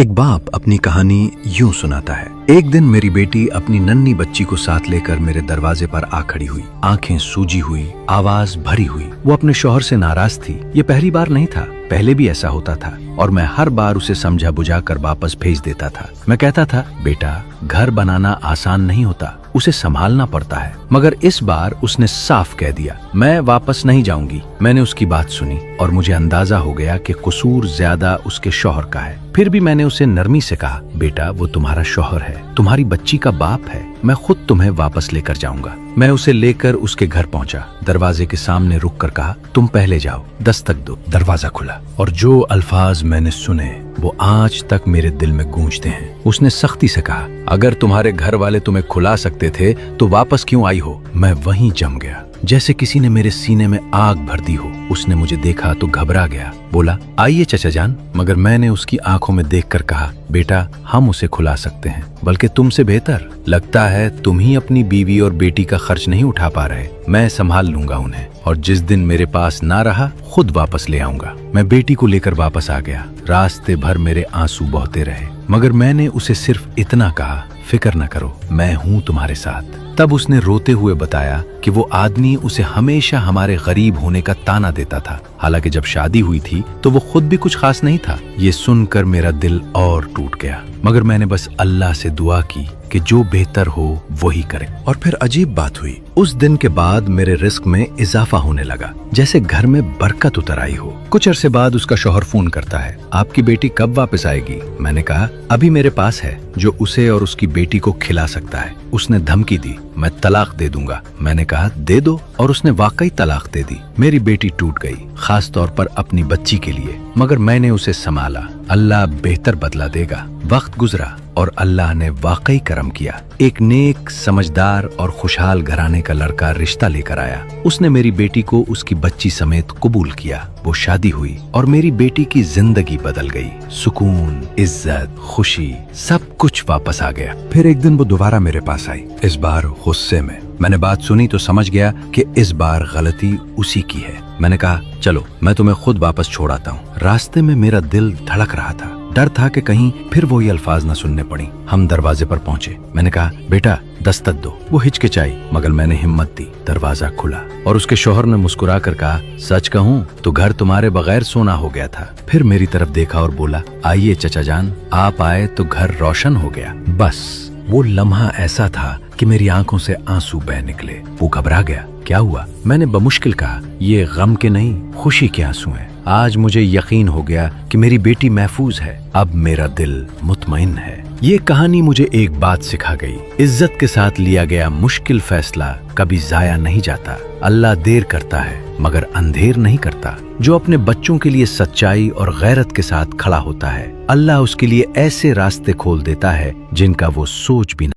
एक बाप अपनी कहानी यूं सुनाता है। एक दिन मेरी बेटी अपनी नन्ही बच्ची को साथ लेकर मेरे दरवाजे पर आ खड़ी हुई, आंखें सूजी हुई, आवाज भरी हुई। वो अपने शौहर से नाराज थी। ये पहली बार नहीं था, पहले भी ऐसा होता था और मैं हर बार उसे समझा बुझाकर वापस भेज देता था। मैं कहता था, बेटा घर बनाना आसान नहीं होता, उसे संभालना पड़ता है। मगर इस बार उसने साफ कह दिया, मैं वापस नहीं जाऊंगी। मैंने उसकी बात सुनी और मुझे अंदाजा हो गया कि कसूर ज्यादा उसके शौहर का है। फिर भी मैंने उसे नरमी से कहा, बेटा वो तुम्हारा शौहर है, तुम्हारी बच्ची का बाप है, मैं खुद तुम्हें वापस लेकर जाऊंगा। मैं उसे लेकर उसके घर पहुंचा। दरवाजे के सामने रुक कर कहा, तुम पहले जाओ, दस्तक दो। दरवाजा खुला और जो अल्फाज मैंने सुने वो आज तक मेरे दिल में गूंजते हैं। उसने सख्ती से कहा, अगर तुम्हारे घर वाले तुम्हें खुला सकते थे तो वापस क्यों आई हो? मैं वहीं जम गया, जैसे किसी ने मेरे सीने में आग भर दी हो। उसने मुझे देखा तो घबरा गया, बोला, आइए चचा जान। मगर मैंने उसकी आंखों में देखकर कहा, बेटा हम उसे खुला सकते हैं, बल्कि तुमसे बेहतर। लगता है तुम ही अपनी बीवी और बेटी का खर्च नहीं उठा पा रहे। मैं संभाल लूंगा उन्हें और जिस दिन मेरे पास ना रहा खुद वापस ले आऊंगा। मैं बेटी को लेकर वापस आ गया। रास्ते भर मेरे आंसू बहते रहे, मगर मैंने उसे सिर्फ इतना कहा, फिक्र न करो, मैं हूं तुम्हारे साथ। तब उसने रोते हुए बताया कि वो आदमी उसे हमेशा हमारे गरीब होने का ताना देता था। हालांकि जब शादी हुई थी तो वो खुद भी कुछ खास नहीं था। ये सुनकर मेरा दिल और टूट गया, मगर मैंने बस अल्लाह से दुआ की कि जो बेहतर हो वही करे। और फिर अजीब बात हुई। उस दिन के बाद मेरे रिस्क में इजाफा होने लगा, जैसे घर में बरकत उतर आई हो। कुछ अरसे बाद उसका शौहर फोन करता है, आपकी बेटी कब वापस आएगी? मैंने कहा, अभी मेरे पास है जो उसे और उसकी बेटी को खिला सकता है। उसने धमकी दी, मैं तलाक दे दूंगा। मैंने कहा, दे दो, और उसने वाकई तलाक दे दी। मेरी बेटी टूट गई, खास तौर पर अपनी बच्ची के लिए, मगर मैंने उसे संभाला। अल्लाह बेहतर बदला देगा। वक्त गुजरा और अल्लाह ने वाकई करम किया। एक नेक, समझदार और खुशहाल घराने का लड़का रिश्ता लेकर आया। उसने मेरी बेटी को उसकी बच्ची समेत कबूल किया। वो शादी हुई और मेरी बेटी की जिंदगी बदल गई। सुकून, इज्जत, खुशी, सब कुछ वापस आ गया। फिर एक दिन वो दोबारा मेरे पास आई, इस बार गुस्से में। मैंने बात सुनी तो समझ गया कि इस बार गलती उसी की है। मैंने कहा, चलो मैं तुम्हें खुद वापस छोड़ाता हूँ। रास्ते में मेरा दिल धड़क रहा था, डर था कि कहीं फिर वही अल्फाज न सुनने पड़ी। हम दरवाजे पर पहुंचे। मैंने कहा, बेटा दस्तक दो। वो हिचकिचाई, मगर मैंने हिम्मत दी। दरवाजा खुला और उसके शौहर ने मुस्कुरा कर कहा, सच कहूँ तो घर तुम्हारे बगैर सोना हो गया था। फिर मेरी तरफ देखा और बोला, आइए चचा जान, आप आए तो घर रोशन हो गया। बस वो लम्हा ऐसा था कि मेरी आंखों से आंसू बह निकले। वो घबरा गया, क्या हुआ? मैंने बमुश्किल कहा, ये गम के नहीं, खुशी के आंसू हैं। आज मुझे यकीन हो गया कि मेरी बेटी महफूज है। अब मेरा दिल मुतमईन है। ये कहानी मुझे एक बात सिखा गई, इज्जत के साथ लिया गया मुश्किल फैसला कभी जाया नहीं जाता। अल्लाह देर करता है मगर अंधेर नहीं करता। जो अपने बच्चों के लिए सच्चाई और गैरत के साथ खड़ा होता है, अल्लाह उसके लिए ऐसे रास्ते खोल देता है जिनका वो सोच भी नहीं।